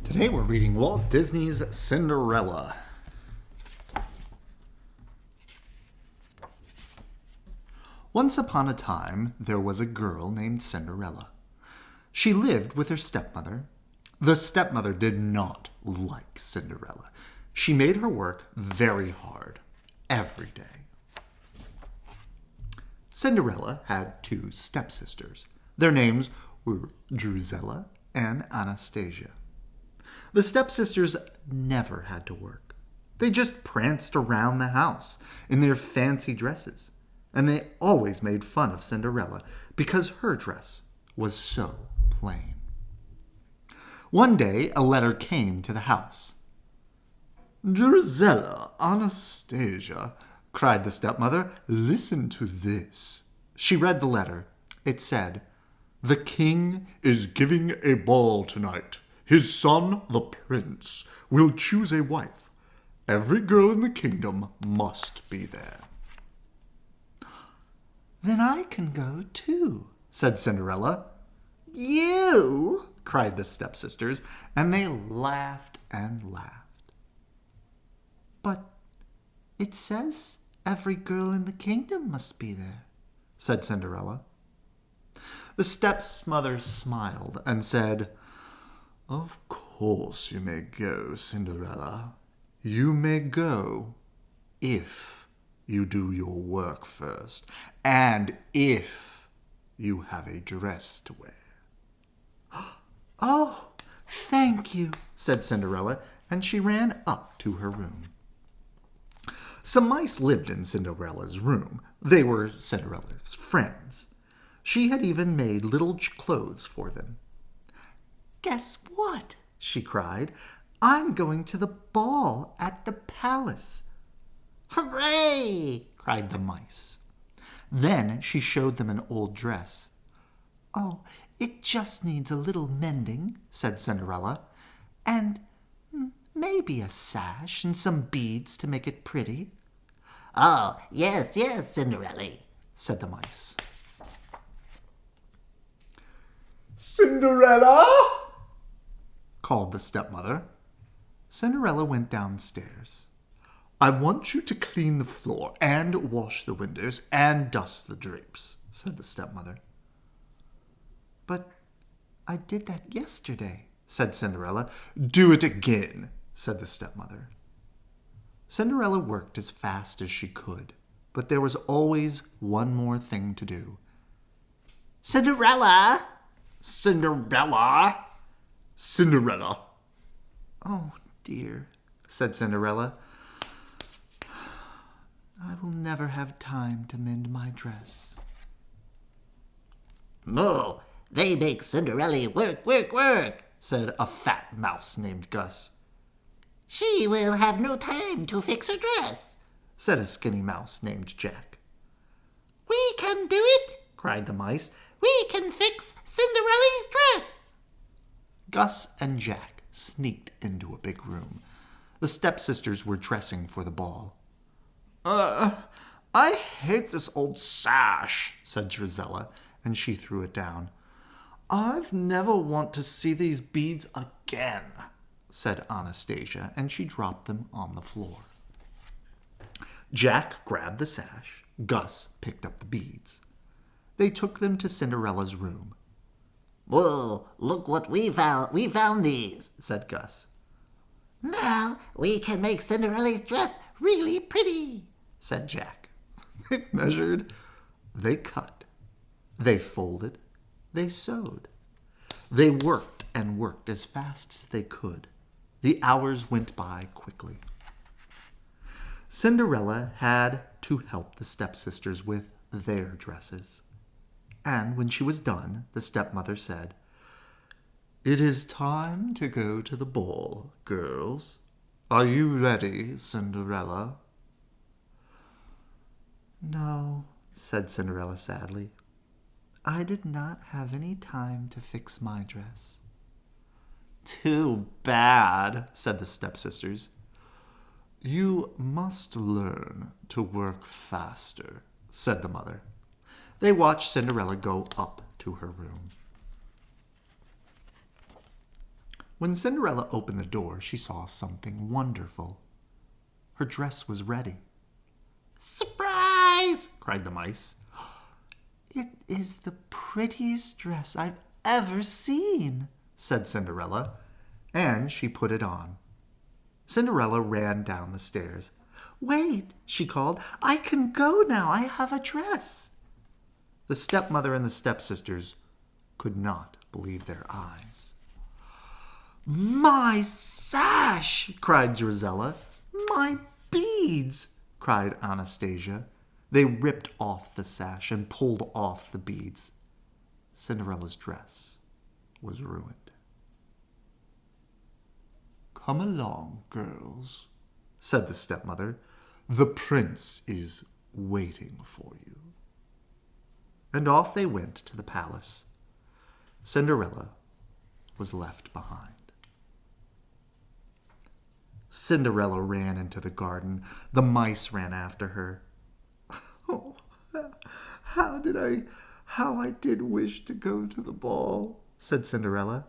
Today we're reading Walt Disney's Cinderella. Once upon a time, there was a girl named Cinderella. She lived with her stepmother. The stepmother did not like Cinderella. She made her work very hard every day. Cinderella had two stepsisters. Their names were Drusilla and Anastasia. The stepsisters never had to work. They just pranced around the house in their fancy dresses, and they always made fun of Cinderella because her dress was so plain. One day, a letter came to the house. "Drusilla, Anastasia," cried the stepmother, "listen to this." She read the letter. It said, "The king is giving a ball tonight. His son, the prince, will choose a wife. Every girl in the kingdom must be there." "Then I can go too," said Cinderella. "You?" cried the stepsisters, and they laughed and laughed. "But it says every girl in the kingdom must be there," said Cinderella. The stepmother smiled and said, "Of course you may go, Cinderella. You may go if you do your work first, and if you have a dress to wear." "Oh, thank you," said Cinderella, and she ran up to her room. Some mice lived in Cinderella's room. They were Cinderella's friends. She had even made little clothes for them. "Guess what?" she cried. "I'm going to the ball at the palace." "Hooray!" cried the mice. Then she showed them an old dress. "Oh, it just needs a little mending," said Cinderella, "and maybe a sash and some beads to make it pretty." "Oh, yes, yes, Cinderella," said the mice. "Cinderella!" called the stepmother. Cinderella went downstairs. "I want you to clean the floor and wash the windows and dust the drapes," said the stepmother. "But I did that yesterday," said Cinderella. "Do it again," said the stepmother. Cinderella worked as fast as she could, but there was always one more thing to do. "Cinderella! "Cinderella! Cinderella!" "Oh, dear," said Cinderella. "I will never have time to mend my dress." "Moo, they make Cinderella work, work, work," said a fat mouse named Gus. "She will have no time to fix her dress," said a skinny mouse named Jack. "We can do it," cried the mice. "We can fix Cinderella's dress." Gus and Jack sneaked into a big room. The stepsisters were dressing for the ball. I hate this old sash," said Drusilla, and she threw it down. "I've never want to see these beads again," said Anastasia, and she dropped them on the floor. Jack grabbed the sash. Gus picked up the beads. They took them to Cinderella's room. "Whoa, look what we found. We found these," said Gus. "Now we can make Cinderella's dress really pretty," said Jack. They measured, they cut, they folded, they sewed. They worked and worked as fast as they could. The hours went by quickly. Cinderella had to help the stepsisters with their dresses. And when she was done, the stepmother said, "It is time to go to the ball, girls. Are you ready, Cinderella?" "No," said Cinderella sadly. "I did not have any time to fix my dress." "Too bad," said the stepsisters. "You must learn to work faster," said the mother. They watched Cinderella go up to her room. When Cinderella opened the door, she saw something wonderful. Her dress was ready. Surprise! Cried the mice. It is the prettiest dress I've ever seen, said Cinderella, and she put it on. Cinderella ran down the stairs. Wait, she called. I can go now. I have a dress. The stepmother and the stepsisters could not believe their eyes. My sash, cried Drizella. my beads, cried Anastasia. They ripped off the sash and pulled off the beads. Cinderella's dress was ruined. Come along, girls, said the stepmother. The prince is waiting for you. And off they went to the palace. Cinderella was left behind. Cinderella ran into the garden. The mice ran after her. Oh, how I did wish to go to the ball, said Cinderella.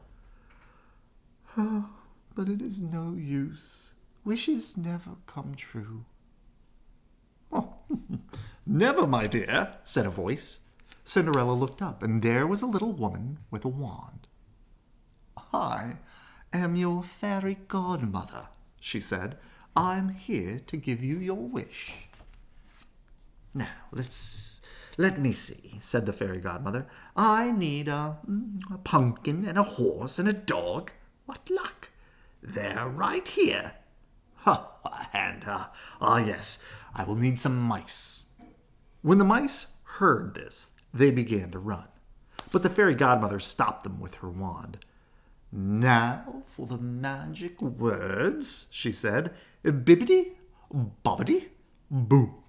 Oh, but it is no use. Wishes never come true. Oh, never, my dear, said a voice. Cinderella looked up, and there was a little woman with a wand. I am your fairy godmother, she said. I'm here to give you your wish. Now, let me see, said the fairy godmother. I need a pumpkin and a horse and a dog. What luck! They're right here. Yes, I will need some mice. When the mice heard this, they began to run. But the fairy godmother stopped them with her wand. Now for the magic words, she said. Bibbidi, bobbidi, boo.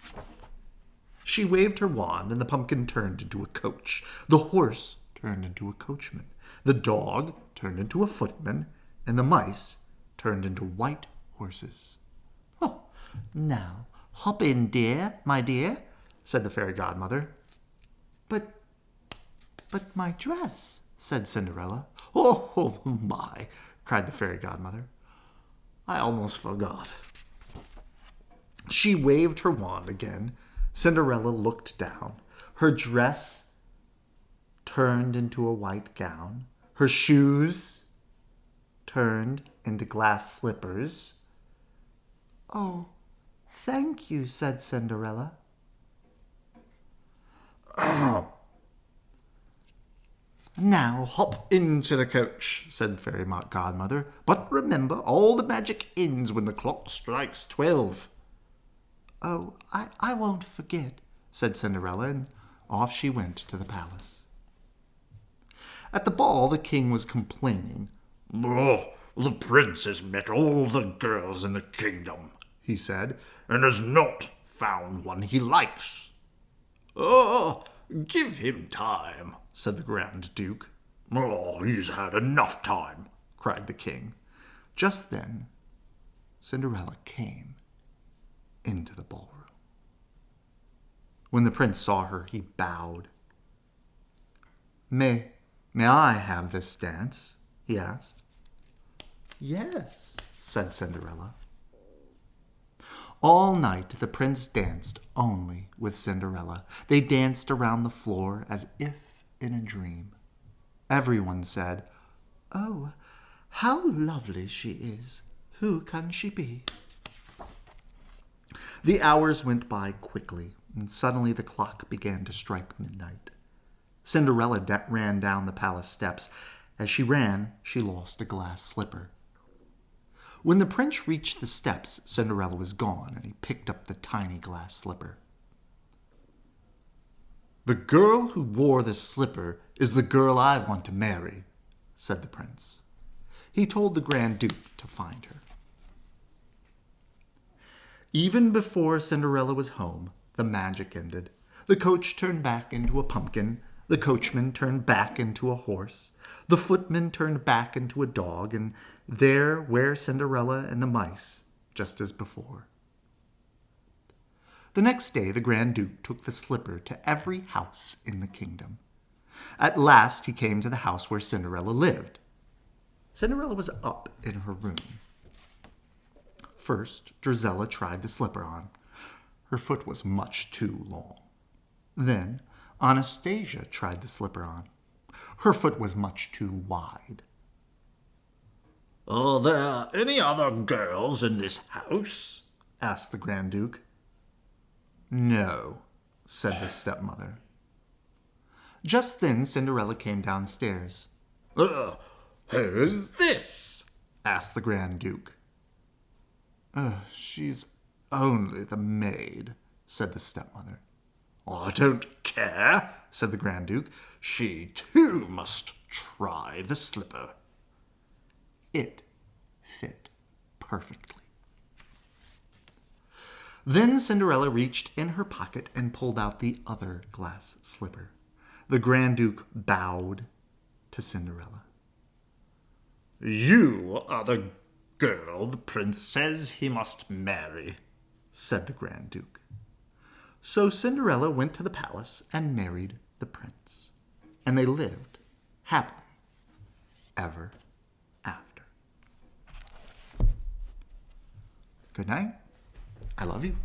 She waved her wand, and the pumpkin turned into a coach. The horse turned into a coachman. The dog turned into a footman, and the mice turned into white horses. Oh, now hop in, my dear, said the fairy godmother. But my dress, said Cinderella. Oh, my, cried the fairy godmother. I almost forgot. She waved her wand again. Cinderella looked down. Her dress turned into a white gown. Her shoes turned into glass slippers. Oh, thank you, said Cinderella. Now hop into the coach, said the fairy godmother. But remember, all the magic ends when the clock strikes 12. Oh, I won't forget, said Cinderella, and off she went to the palace. At the ball, the king was complaining. Oh, the prince has met all the girls in the kingdom, he said, and has not found one he likes. Oh, give him time, said the Grand Duke. Oh, he's had enough time, cried the king. Just then, Cinderella came into the ballroom. When the prince saw her, he bowed. May I have this dance? He asked. Yes, said Cinderella. All night the prince danced only with Cinderella. They danced around the floor as if in a dream. Everyone said, Oh, how lovely she is. Who can she be? The hours went by quickly, and suddenly the clock began to strike midnight. Cinderella ran down the palace steps. As she ran, she lost a glass slipper. When the prince reached the steps, Cinderella was gone, and he picked up the tiny glass slipper. The girl who wore this slipper is the girl I want to marry, said the prince. He told the Grand Duke to find her. Even before Cinderella was home, the magic ended. The coach turned back into a pumpkin. The coachman turned back into a horse. The footman turned back into a dog, and there were Cinderella and the mice, just as before. The next day the Grand Duke took the slipper to every house in the kingdom. At last he came to the house where Cinderella lived. Cinderella was up in her room. First, Drizella tried the slipper on. Her foot was much too long. Then, Anastasia tried the slipper on. Her foot was much too wide. "Are there any other girls in this house?" asked the Grand Duke. "No," said the stepmother. Just then Cinderella came downstairs. "Who's this?" asked the Grand Duke. She's only the maid," said the stepmother. "I don't care," said the Grand Duke. "She too must try the slipper." It fit perfectly. Then Cinderella reached in her pocket and pulled out the other glass slipper. The Grand Duke bowed to Cinderella. "You are the girl the prince says he must marry," said the Grand Duke. So Cinderella went to the palace and married the prince. And they lived happily ever after. Good night. I love you.